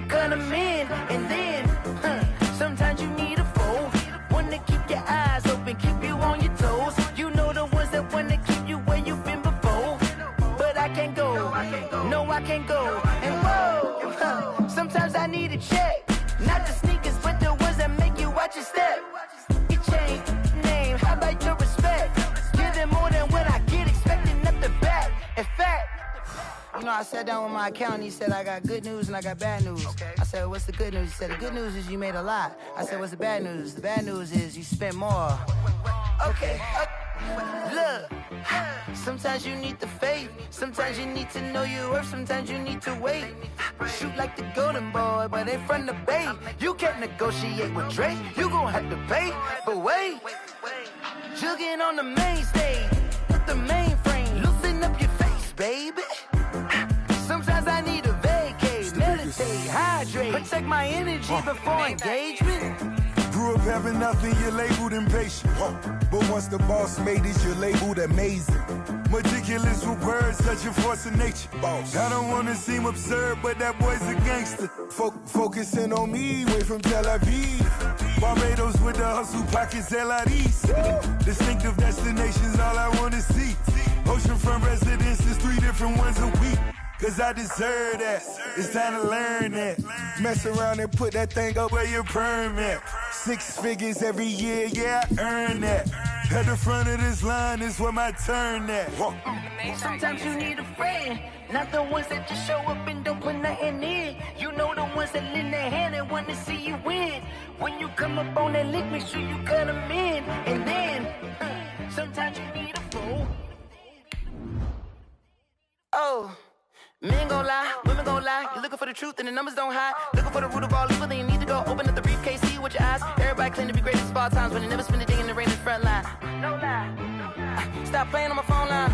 cut them in. And then, sometimes you need a foe. One to keep your eyes open, keep you on your toes. You know the ones that want to keep you where you've been before. But I can't go, no I can't go. And whoa, sometimes I need a check. Not the sneakers, but the ones that make you watch your step. Your chain, name, how about your respect? Give them more than what I get, expecting nothing back. In fact, you know, I sat down with my accountant, he said, I got good news and I got bad news. I said, what's the good news? He said, the good news is you made a lot. I said, what's the bad news? The bad news is you spent more. Okay, look, sometimes you need the faith. Sometimes you need to know your worth. Sometimes you need to wait. Shoot like the golden boy, but they from the bay. You can't negotiate with Drake. You gon' have to pay, but wait. Jugging on the main stage with the mainframe. Loosen up your face, baby. Sometimes I need a vacate, meditate, hydrate, protect my energy before engagement. Grew up having nothing, you're labeled impatient. But once the boss made it, you're labeled amazing. Meticulous with words, such a force of nature. I don't wanna seem absurd, but that boy's a gangster. Focusing on me, way from Tel Aviv. Barbados with the hustle, pockets LIDs. Distinctive destinations, all I wanna see. Oceanfront residences, 3 different ones a week. Cause I deserve that, it's time to learn that. Mess around and put that thing up where your permit. 6 figures every year, yeah, I earn that. At the front of this line is where my turn at. Sometimes you need a friend, not the ones that just show up and don't put nothing in. You know the ones that lend their hand and want to see you win. When you come up on that lick, make sure you cut them in. And then, sometimes you need a fool. Oh. Men gon' lie, women gon' lie. You're looking for the truth and the numbers don't hide. Looking for the root of all evil, then you need to go open up the briefcase, see with your eyes. Everybody claim to be great at small times, but they never spend a day in the rain in the front line. No lie. Stop playing on my phone line.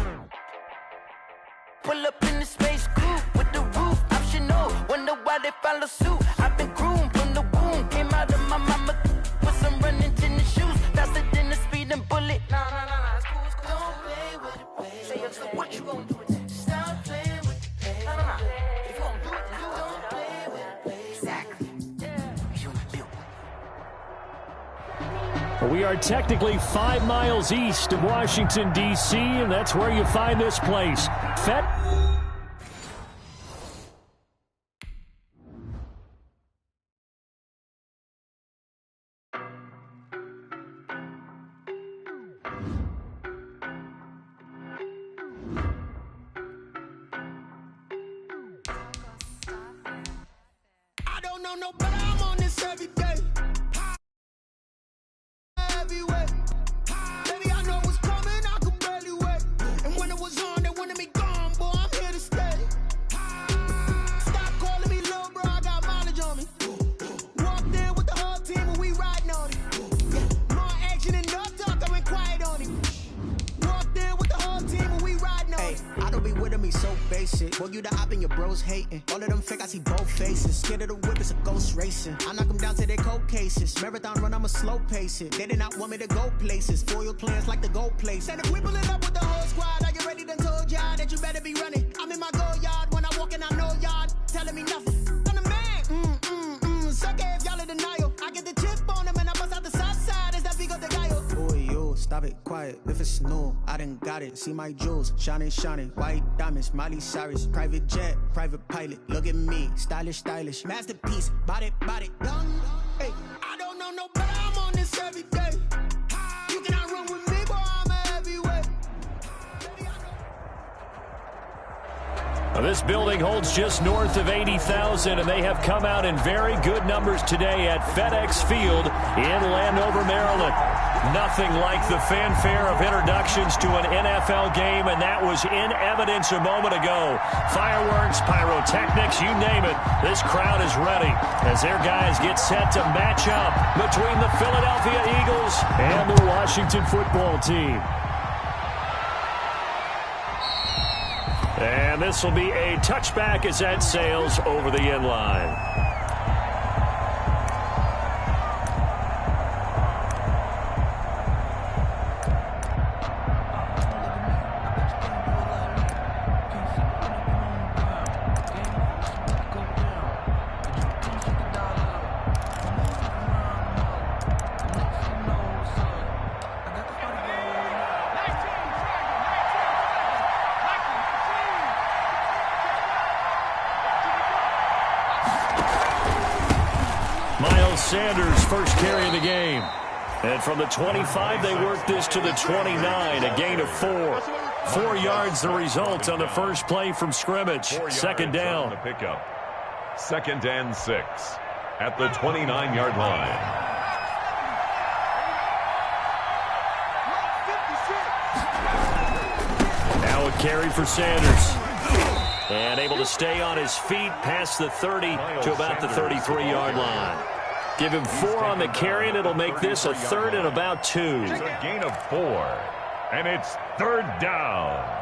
Pull up in the space coupe with the roof optional. Wonder why they follow suit. I've been groomed from the womb. Came out of my mama with some running tennis shoes. Faster than the speeding bullet. Nah, it's cool, it's cool. Don't play with it, baby. Say so what you gon' do with it? Stop playing. If you don't do it, then don't play with it, baby. Exactly. We are technically 5 miles east of Washington, D.C., and that's where you find this place. No, but I'm on this every day. Everywhere. Baby, I know what's coming, I could barely wait. And when it was on, they wanted me gone, boy, I'm here to stay. Stop calling me little bro, I got mileage on me. Walked in with the whole team and we riding on it. More action and no talk, I went quiet on him. Walked in with the whole team and we riding on it. I don't be with me so basic. Boy, you the op and your bros hating. All of them fake, I see both faces. Scared of the whip, it's a ghost racing. I knock them down to their cold cases. Marathon run, I'ma slow pace it. They did not want me to go places. Foil plans like the gold place. And if we pull it up with the whole squad, are you ready? Done told y'all that you better be running. I'm in my go yard. When I walk in, I know y'all telling me nothing. I'm the man. Suck if y'all in denial. I get the chip on them and I bust out the south side. Is that big of the guy? Boy, yo, stop it, quiet. If it's new, I done got it. See my jewels, shining, white diamonds, Miley Cyrus, private jet, private pilot. Look at me, stylish, masterpiece, body, young. Hey, I don't know no better, I'm on this every day. You cannot run with me, boy, I'm a heavyweight. Now, this building holds just north of 80,000, and they have come out in very good numbers today at FedEx Field in Landover, Maryland. Nothing like the fanfare of introductions to an NFL game, and that was in evidence a moment ago. Fireworks, pyrotechnics, you name it. This crowd is ready as their guys get set to match up between the Philadelphia Eagles and the Washington football team. And this will be a touchback as that sails over the end line. Miles Sanders, first carry of the game. And from the 25, they work this to the 29, a gain of 4. 4 yards the result on the first play from scrimmage. Second down. The pickup. 2nd and 6 at the 29-yard line. Now a carry for Sanders. And able to stay on his feet past the 30 to about the 33-yard line. Give him 4 on the carry, and it'll make this a 3rd and about 2. It's a gain of 4, and it's 3rd down.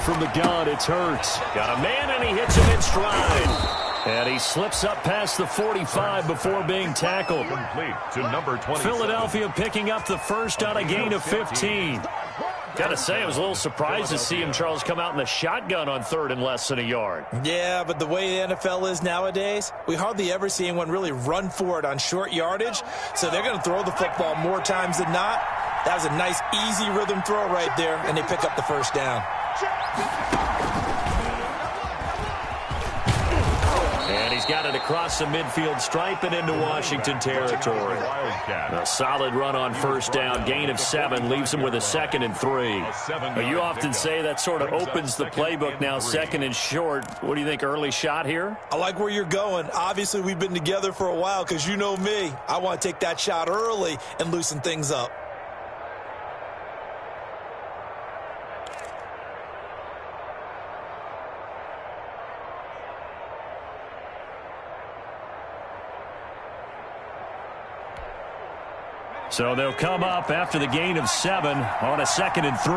From the gun, it's Hurts. Got a man, and he hits him in stride. And he slips up past the 45 before being tackled. Complete to number 20. Philadelphia picking up the first on a gain of 15. Got to say, I was a little surprised to see him, Charles, come out in the shotgun on 3rd and less than a yard. Yeah, but the way the NFL is nowadays, we hardly ever see anyone really run for it on short yardage. So they're going to throw the football more times than not. That was a nice, easy rhythm throw right there, and they pick up the first down. And he's got it across the midfield stripe and into Washington territory. A solid run on first down. Gain of 7 leaves him with a 2nd and 3. You often say that sort of opens the playbook now, 2nd and short. What do you think, early shot here? I like where you're going. Obviously, we've been together for a while because you know me. I want to take that shot early and loosen things up. So they'll come up after the gain of 7 on a 2nd and 3.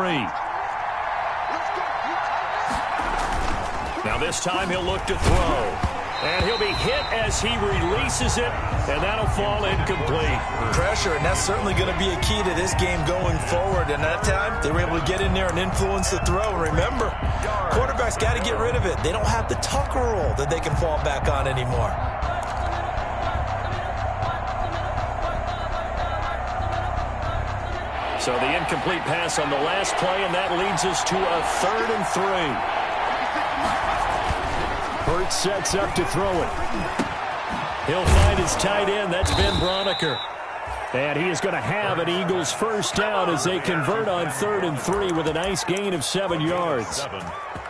Now this time he'll look to throw. And he'll be hit as he releases it, and that'll fall incomplete. Pressure, and that's certainly going to be a key to this game going forward. And that time, they were able to get in there and influence the throw. Remember, quarterbacks got to get rid of it. They don't have the Tucker roll that they can fall back on anymore. So the incomplete pass on the last play, and that leads us to a 3rd and 3. Hurts sets up to throw it. He'll find his tight end. That's Ben Broniker. And he is going to have an Eagles first down as they convert on 3rd and 3 with a nice gain of 7 yards.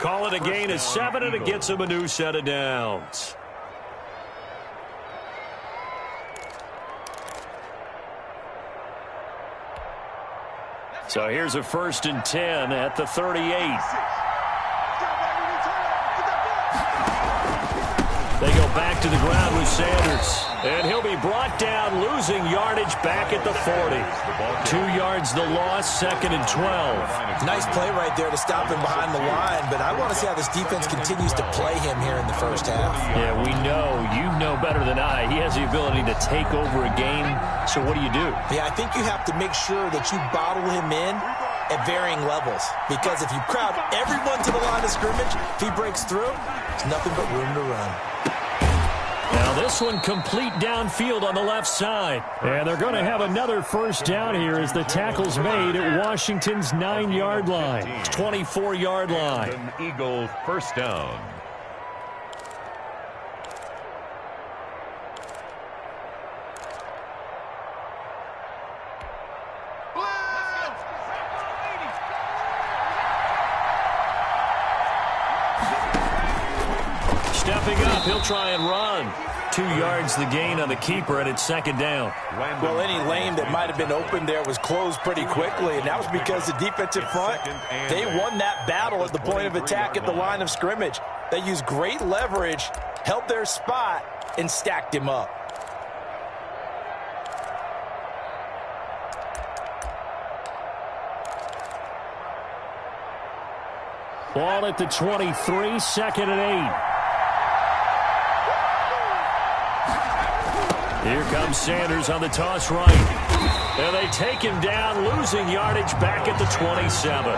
Call it a gain of 7, and it gets him a new set of downs. So here's a 1st and 10 at the 38. They go back to the ground with Sanders. And he'll be brought down, losing yardage back at the 40. 2 yards the loss, 2nd and 12. Nice play right there to stop him behind the line, but I want to see how this defense continues to play him here in the first half. Yeah, we know. You know better than I. He has the ability to take over a game. So what do you do? Yeah, I think you have to make sure that you bottle him in at varying levels. Because if you crowd everyone to the line of scrimmage, if he breaks through, there's nothing but room to run. Now this one complete downfield on the left side. And they're going to have another first down here as the tackle's made at Washington's 9-yard line. 24-yard line. An Eagle first down. Stepping up, he'll try and run. 2 yards the gain on the keeper, and it's 2nd down. Well, any lane that might have been open there was closed pretty quickly, and that was because the defensive front, they won that battle at the point of attack at the line of scrimmage. They used great leverage, held their spot, and stacked him up. Ball at the 23, 2nd and 8. Here comes Sanders on the toss right. And they take him down, losing yardage back at the 27.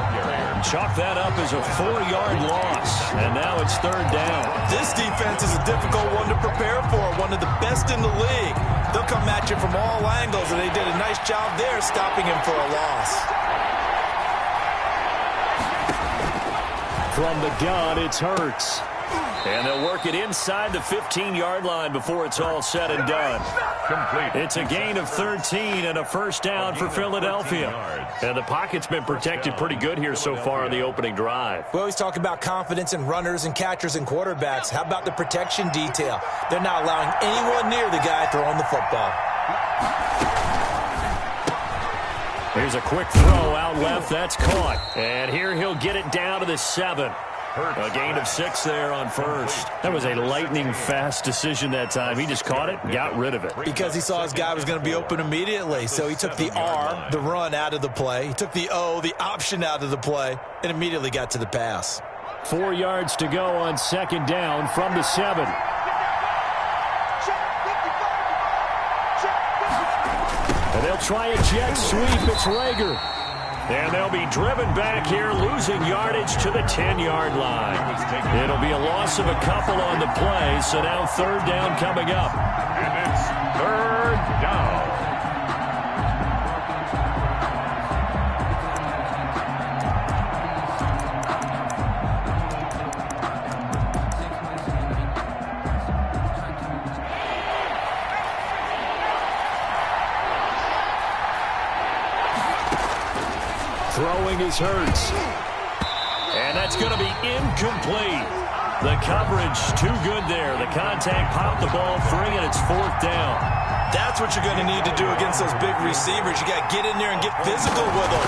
Chalk that up as a 4-yard loss, and now it's 3rd down. This defense is a difficult one to prepare for, one of the best in the league. They'll come at you from all angles, and they did a nice job there stopping him for a loss. From the gun, it's Hurts. And they'll work it inside the 15-yard line before it's all said and done. Complete. It's a gain of 13 and a 1st down for Philadelphia. And the pocket's been protected pretty good here so far on the opening drive. We always talk about confidence in runners and catchers and quarterbacks. How about the protection detail? They're not allowing anyone near the guy throwing the football. Here's a quick throw out left. That's caught. And here he'll get it down to the 7. A gain of 6 there on 1st. That was a lightning-fast decision that time. He just caught it, got rid of it. Because he saw his guy was going to be open immediately. So he took the R, the run, out of the play. He took the O, the option, out of the play, and immediately got to the pass. 4 yards to go on 2nd down from the 7. And they'll try a jet sweep. It's Rager. And they'll be driven back here, losing yardage to the 10-yard line. It'll be a loss of a couple on the play, so now 3rd down coming up. And it's 3rd down. Throwing is Hurts. And that's going to be incomplete. The coverage too good there. The contact popped the ball free, and it's 4th down. That's what you're going to need to do against those big receivers. You got to get in there and get physical with them.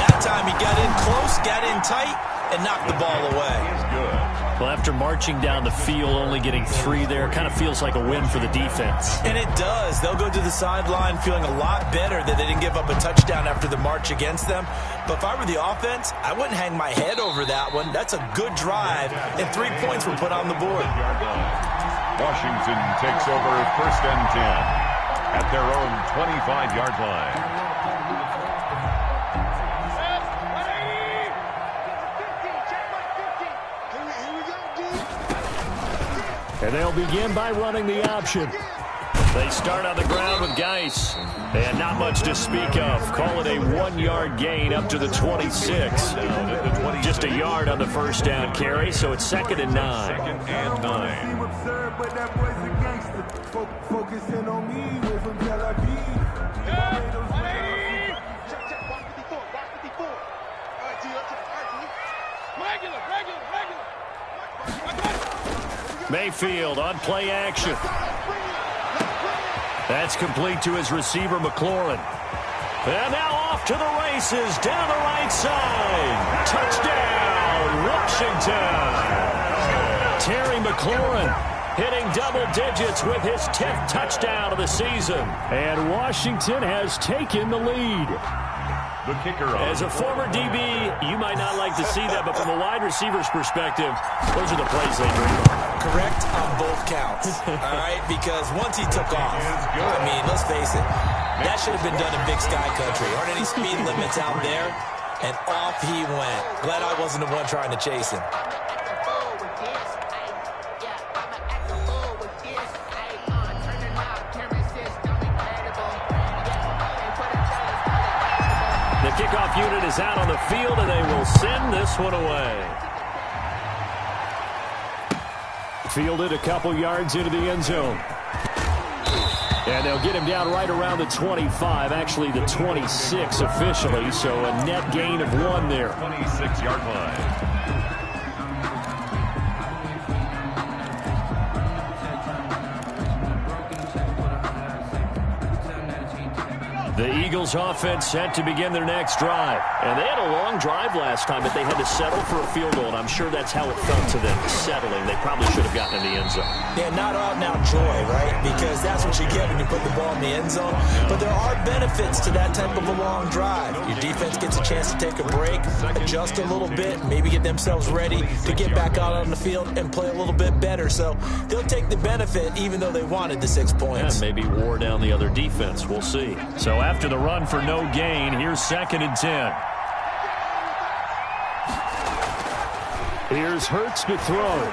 That time he got in close, got in tight, and knocked the ball away. Good. Well, after marching down the field, only getting 3 there, kind of feels like a win for the defense. And it does. They'll go to the sideline feeling a lot better that they didn't give up a touchdown after the march against them. But if I were the offense, I wouldn't hang my head over that one. That's a good drive, and 3 points were put on the board. Washington takes over 1st and 10 at their own 25-yard line. And they'll begin by running the option. They start on the ground with Geis. And not much to speak of. Call it a 1-yard gain up to the 26. Just a yard on the 1st down carry, so it's 2nd and 9. 2nd and 9. Focusing on me from Tel Aviv. Mayfield on play action. That's complete to his receiver, McLaurin. And now off to the races down the right side. Touchdown, Washington. Terry McLaurin hitting double digits with his 10th touchdown of the season. And Washington has taken the lead. The kicker As a former DB, you might not like to see that, but from a wide receiver's perspective, those are the plays they dream of. Correct on both counts, all right? Because once he took off, I mean, let's face it, that should have been done in Big Sky Country. Aren't any speed limits out there? And off he went. Glad I wasn't the one trying to chase him. The kickoff unit is out on the field, and they will send this one away. Fielded a couple yards into the end zone. And they'll get him down right around the 25, actually the 26 officially, so a net gain of 1 there. 26-yard line. The Eagles offense set to begin their next drive. And they had a long drive last time, but they had to settle for a field goal, and I'm sure that's how it felt to them, settling. They probably should have gotten in the end zone. Yeah, not out and out joy, right? Because that's what you get when you put the ball in the end zone. But there are benefits to that type of a long drive. Your defense gets a chance to take a break, adjust a little bit, maybe get themselves ready to get back out on the field and play a little bit better. So they'll take the benefit even though they wanted the 6 points. And maybe wore down the other defense. We'll see. So after the run for no gain, here's 2nd and 10. Here's Hurts to throw.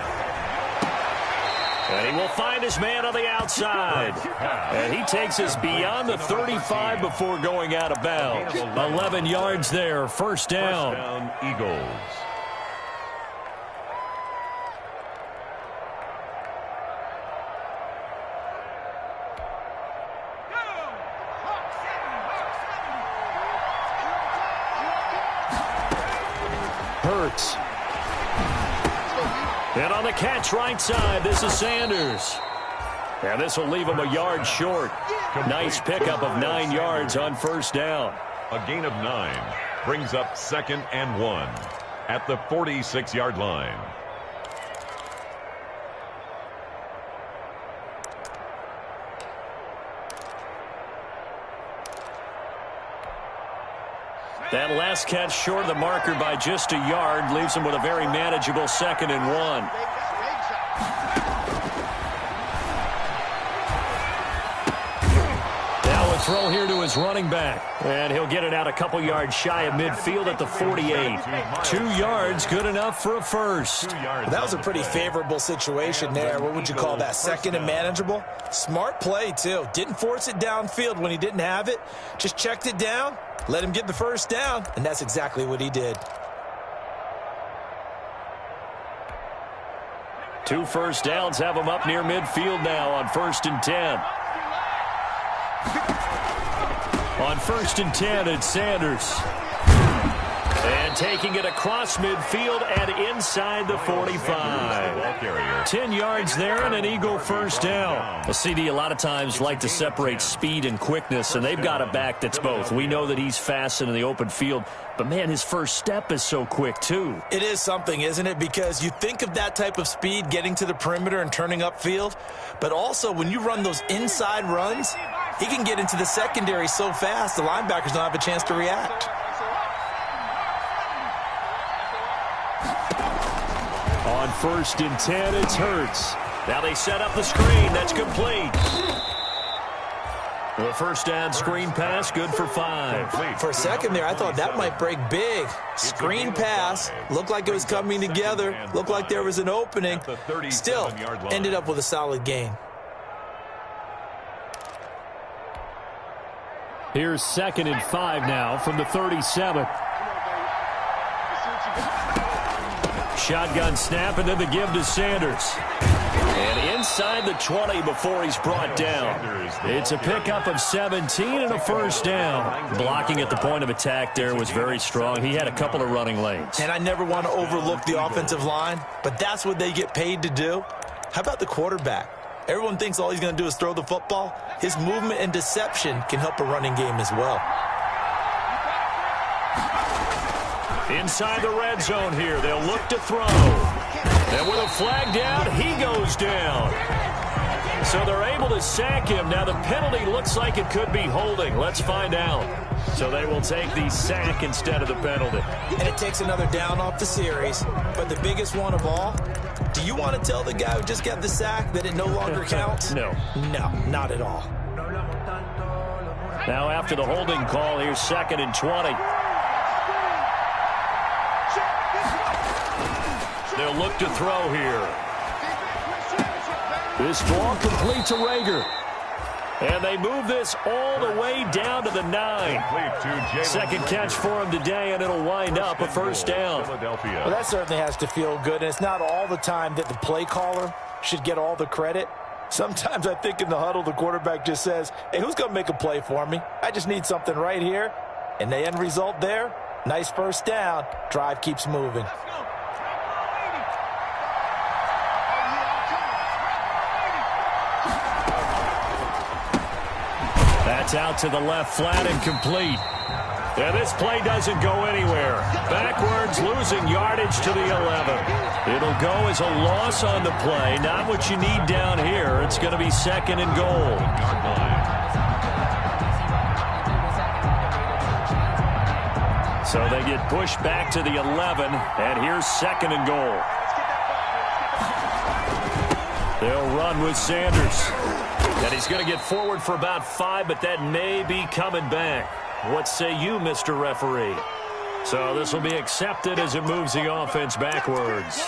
And he will find his man on the outside. And he takes us beyond the 35 before going out of bounds. 11 yards there, first down. First down, Eagles. Hurts. And on the catch right side, this is Sanders. And this will leave him a yard short. Nice pickup of 9 yards on first down. A gain of 9 brings up 2nd and 1 at the 46-yard line. That last catch short of the marker by just a yard leaves him with a very manageable 2nd and 1. Now a throw here to his running back. And he'll get it out a couple yards shy of midfield at the 48. 2 yards, good enough for a first. That was a pretty favorable situation there. What would you call that? 2nd and manageable? Smart play, too. Didn't force it downfield when he didn't have it. Just checked it down. Let him get the first down, and that's exactly what he did. 2 first downs have him up near midfield now on 1st and 10. On 1st and 10, it's Sanders. And taking it across midfield and inside the 45. 10 yards there and an Eagle first down. Well, CD a lot of times like to separate speed and quickness, and they've got a back that's both. We know that he's fast in the open field, but, man, his first step is so quick, too. It is something, isn't it? Because you think of that type of speed getting to the perimeter and turning upfield, but also when you run those inside runs, he can get into the secondary so fast the linebackers don't have a chance to react. On 1st and 10, it's Hurts. Now they set up the screen. That's complete. The first down screen pass, good for 5. For a second there, I thought that might break big. Screen pass, looked like it was coming together, looked like there was an opening. Still, ended up with a solid gain. Here's 2nd and 5 now from the 37. Shotgun snap, and then the give to Sanders. And inside the 20 before he's brought down. It's a pickup of 17 and a first down. Blocking at the point of attack there was very strong. He had a couple of running lanes. And I never want to overlook the offensive line, but that's what they get paid to do. How about the quarterback? Everyone thinks all he's going to do is throw the football. His movement and deception can help a running game as well. Inside the red zone here, they'll look to throw. And with a flag down, he goes down. So they're able to sack him. Now the penalty looks like it could be holding. Let's find out. So they will take the sack instead of the penalty. And it takes another down off the series. But the biggest one of all, do you want to tell the guy who just got the sack that it no longer counts? No. No, not at all. Now after the holding call, here's 2nd and 20. They'll look to throw here. This ball complete to Rager. And they move this all the way down to the 9. Second catch for him today, and it'll wind up a first down. Well, that certainly has to feel good, and it's not all the time that the play caller should get all the credit. Sometimes I think in the huddle, the quarterback just says, hey, who's going to make a play for me? I just need something right here. And the end result there, nice first down. Drive keeps moving. That's out to the left flat and complete. And this play doesn't go anywhere. Backwards, losing yardage to the 11. It'll go as a loss on the play. Not what you need down here. It's going to be 2nd and goal. So they get pushed back to the 11, and here's 2nd and goal. They'll run with Sanders. And he's going to get forward for about 5, but that may be coming back. What say you, Mr. Referee? So this will be accepted as it moves the offense backwards.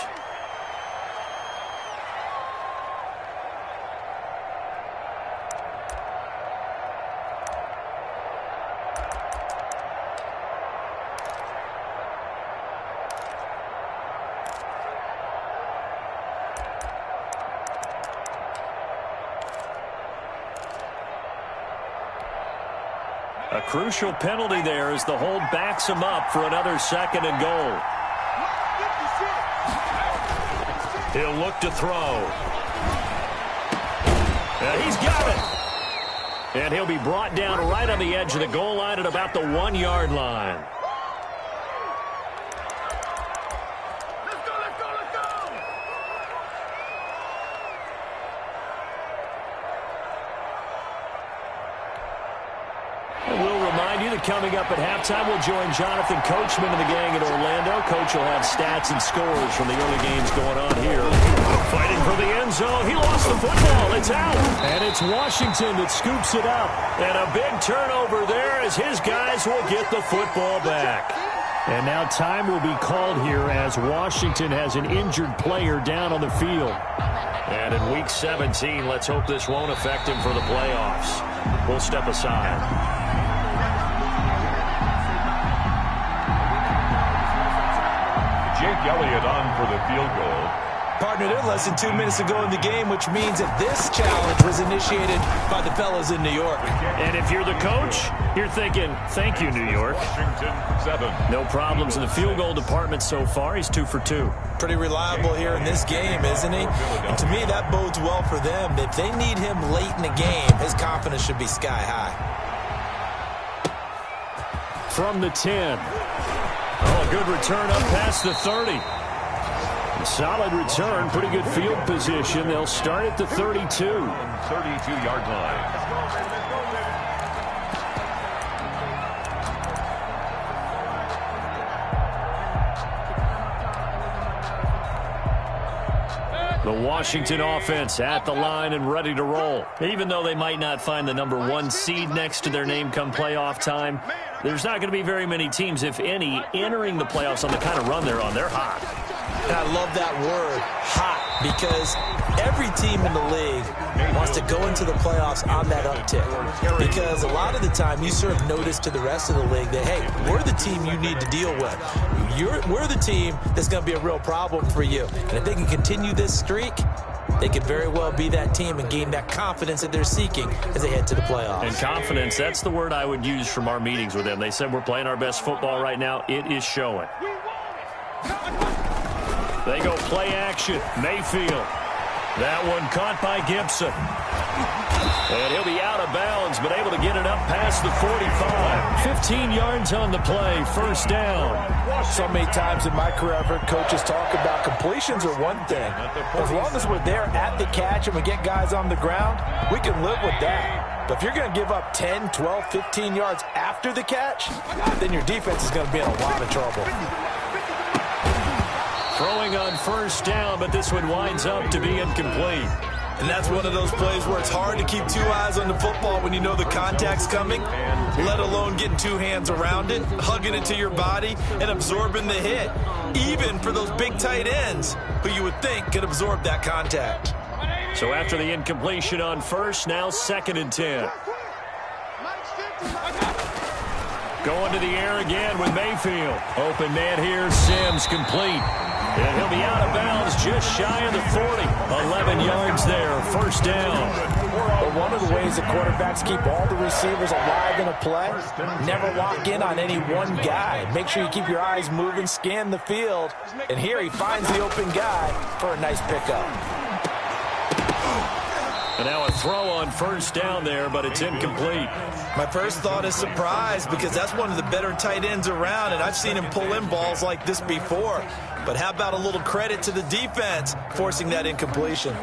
A crucial penalty there as the hold backs him up for another 2nd and goal. He'll look to throw. And he's got it. And he'll be brought down right on the edge of the goal line at about the 1-yard line. Coming up at halftime, we'll join Jonathan Coachman and the gang at Orlando. Coach will have stats and scores from the early games going on here. Fighting for the end zone. He lost the football. It's out. And it's Washington that scoops it up. And a big turnover there as his guys will get the football back. And now time will be called here as Washington has an injured player down on the field. And in Week 17, let's hope this won't affect him for the playoffs. We'll step aside. Jake Elliott on for the field goal. Partner, they're less than 2 minutes to go in the game, which means that this challenge was initiated by the fellas in New York. And if you're the coach, you're thinking, thank you, New York. Washington 7. No problems in the field goal department so far. He's 2 for 2. Pretty reliable here in this game, isn't he? And to me, that bodes well for them. If they need him late in the game, his confidence should be sky high. From the 10. Oh, a good return up past the 30. Solid return, pretty good field position. They'll start at the 32. 32-yard line. The Washington offense at the line and ready to roll. Even though they might not find the number 1 seed next to their name come playoff time, there's not going to be very many teams, if any, entering the playoffs on the kind of run they're on. They're hot. And I love that word, hot, because every team in the league wants to go into the playoffs on that uptick. Because a lot of the time you serve notice to the rest of the league that, hey, we're the team you need to deal with. We're the team that's going to be a real problem for you. And if they can continue this streak, they could very well be that team and gain that confidence that they're seeking as they head to the playoffs. And confidence, that's the word I would use from our meetings with them. They said we're playing our best football right now. It is showing. They go play action. Mayfield. That one caught by Gibson. And he'll be out of bounds, but able to get it up past the 45. 15 yards on the play. First down. So many times in my career, I've heard coaches talk about completions are one thing. As long as we're there at the catch and we get guys on the ground, we can live with that. But if you're going to give up 10, 12, 15 yards after the catch, then your defense is going to be in a lot of trouble. Throwing on first down, but this one winds up to be incomplete. And that's one of those plays where it's hard to keep 2 eyes on the football when you know the contact's coming, let alone getting 2 hands around it, hugging it to your body, and absorbing the hit, even for those big tight ends who you would think could absorb that contact. So after the incompletion on first, now 2nd and 10. Going to the air again with Mayfield. Open man here, Sims complete. And he'll be out of bounds just shy of the 40. 11 yards there, first down. But one of the ways the quarterbacks keep all the receivers alive in a play, never lock in on any one guy. Make sure you keep your eyes moving, scan the field. And here he finds the open guy for a nice pickup. And now a throw on first down there, but it's incomplete. My first thought is surprise because that's one of the better tight ends around, and I've seen him pull in balls like this before. But how about a little credit to the defense forcing that incompletion?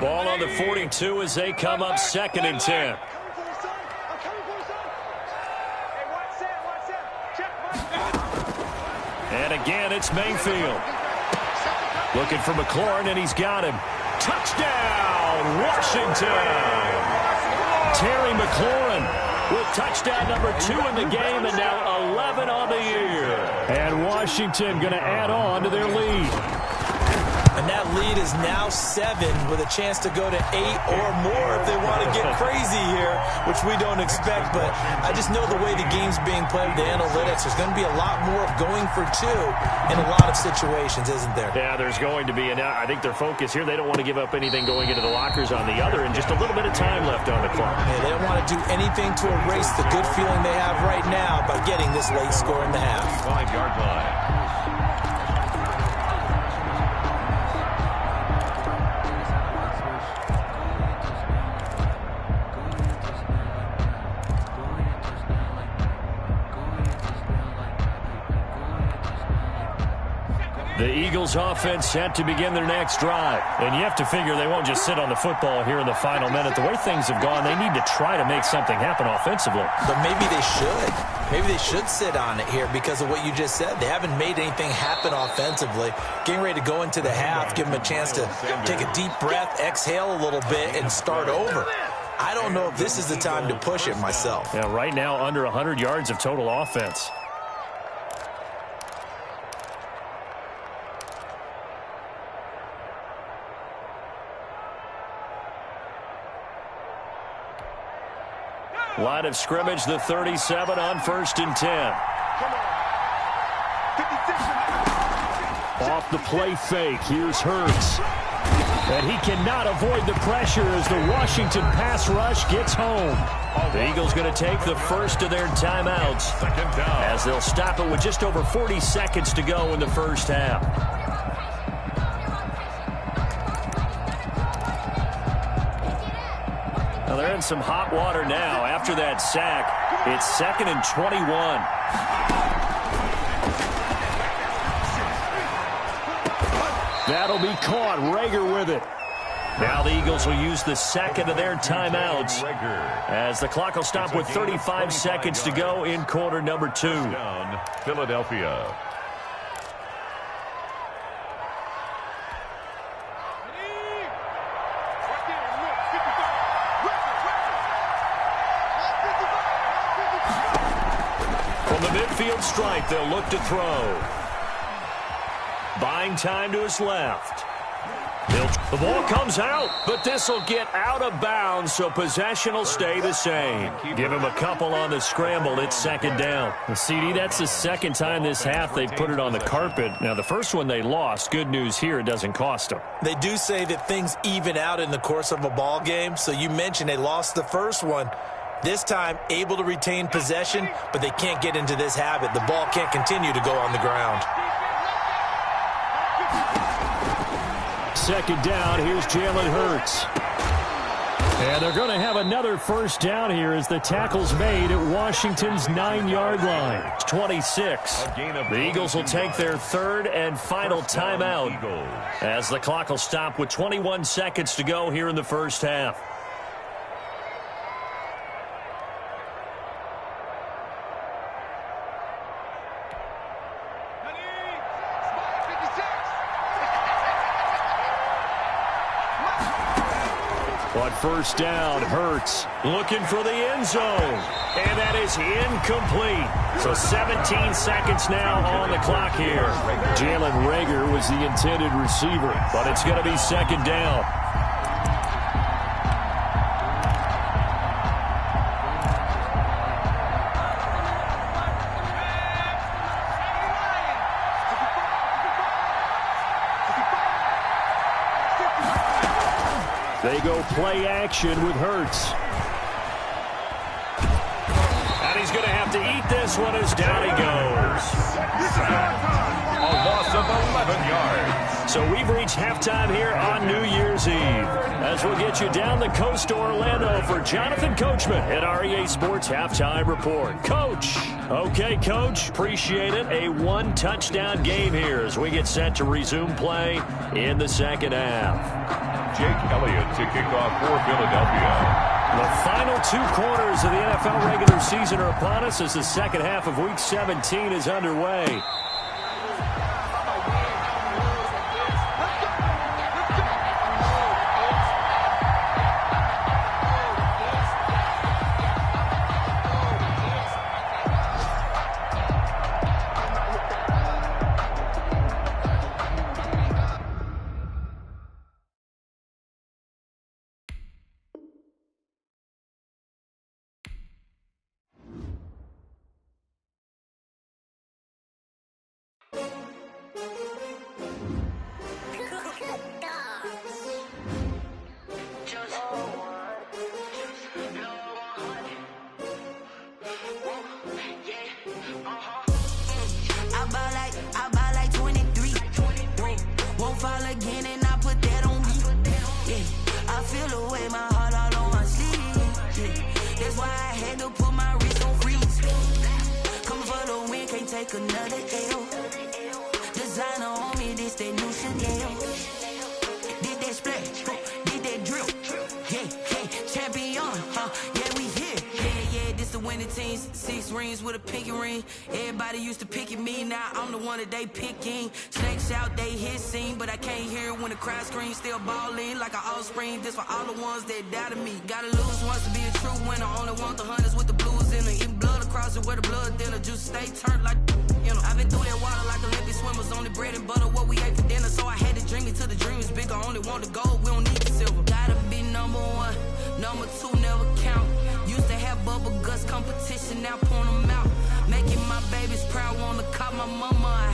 Ball on the 42 as they come up 2nd and 10. And again, it's Mayfield. Looking for McLaurin, and he's got him. Touchdown, Washington! Terry McLaurin with touchdown number 2 in the game, and now 11 on the year. And Washington going to add on to their lead. And that lead is now 7 with a chance to go to 8 or more if they want to get crazy here, which we don't expect. But I just know the way the game's being played, the analytics, there's going to be a lot more of going for 2 in a lot of situations, isn't there? Yeah, there's going to be. And I think their focus here, they don't want to give up anything going into the lockers on the other, and just a little bit of time left on the clock. Yeah, they don't want to do anything to erase the good feeling they have right now by getting this late score in the half. 5-yard line. The Eagles offense set to begin their next drive. And you have to figure they won't just sit on the football here in the final minute. The way things have gone, they need to try to make something happen offensively. But maybe they should. Maybe they should sit on it here because of what you just said. They haven't made anything happen offensively. Getting ready to go into the half, give them a chance to take a deep breath, exhale a little bit, and start over. I don't know if this is the time to push it myself. Yeah, right now under 100 yards of total offense. Line of scrimmage, the 37 on 1st and 10. Off the play fake, here's Hurts. And he cannot avoid the pressure as the Washington pass rush gets home. The Eagles going to take the first of their timeouts as they'll stop it with just over 40 seconds to go in the first half. Well, they're in some hot water now after that sack. It's 2nd and 21. That'll be caught. Rager with it. Now the Eagles will use the second of their timeouts as the clock will stop with 35 seconds to go in quarter number 2. Philadelphia. Midfield strike, they'll look to throw. Buying time to his left. The ball comes out, but this will get out of bounds, so possession will stay the same. Give him a couple on the scramble. It's 2nd down. CD, that's the 2nd time this half they've put it on the carpet. Now, the first one they lost. Good news here, it doesn't cost them. They do say that things even out in the course of a ball game, so you mentioned they lost the first one. This time, able to retain possession, but they can't get into this habit. The ball can't continue to go on the ground. 2nd down, here's Jalen Hurts. And they're going to have another first down here as the tackle's made at Washington's 9-yard line. It's 26. The Eagles will take their 3rd and final timeout as the clock will stop with 21 seconds to go here in the first half. On 1st down, Hurts looking for the end zone. And that is incomplete. So 17 seconds now on the clock here. Jalen Rager was the intended receiver, but it's going to be 2nd down. They go play action with Hurts. And he's going to have to eat this one as down he goes. A loss of 11 yards. So we've reached halftime here on New Year's Eve. As we'll get you down the coast to Orlando for Jonathan Coachman at REA Sports Halftime Report. Coach. Okay, Coach. Appreciate it. A 1-touchdown game here as we get set to resume play in the second half. Jake Elliott to kick off for Philadelphia. The final 2 quarters of the NFL regular season are upon us as the second half of Week 17 is underway. take another L. Designer on me, this that new Chanel. Did that splash, did that drip. Yeah, champion, yeah, we here. Yeah, this the winning teams. 6 rings with a pinky ring. Everybody used to pick at me, now I'm the one that they picking. Snakes out, they hit scene, but I can't hear it when the crowd screams. Still ballin' like an offspring. This for all the ones that doubted me. Gotta lose once to be a true winner. Only want the hunters with the blues in it. Eating blood across it where the blood dinner. Juice stay turned like, you know. I've been through that water like Olympic swimmers. Only bread and butter, what we ate for dinner. So I had to dream it till the dream is bigger. Only want the gold, we don't need the silver. Gotta be number 1, number 2 never count. Used to have bubble guts competition, now point them out. Making my babies proud, wanna call my mama a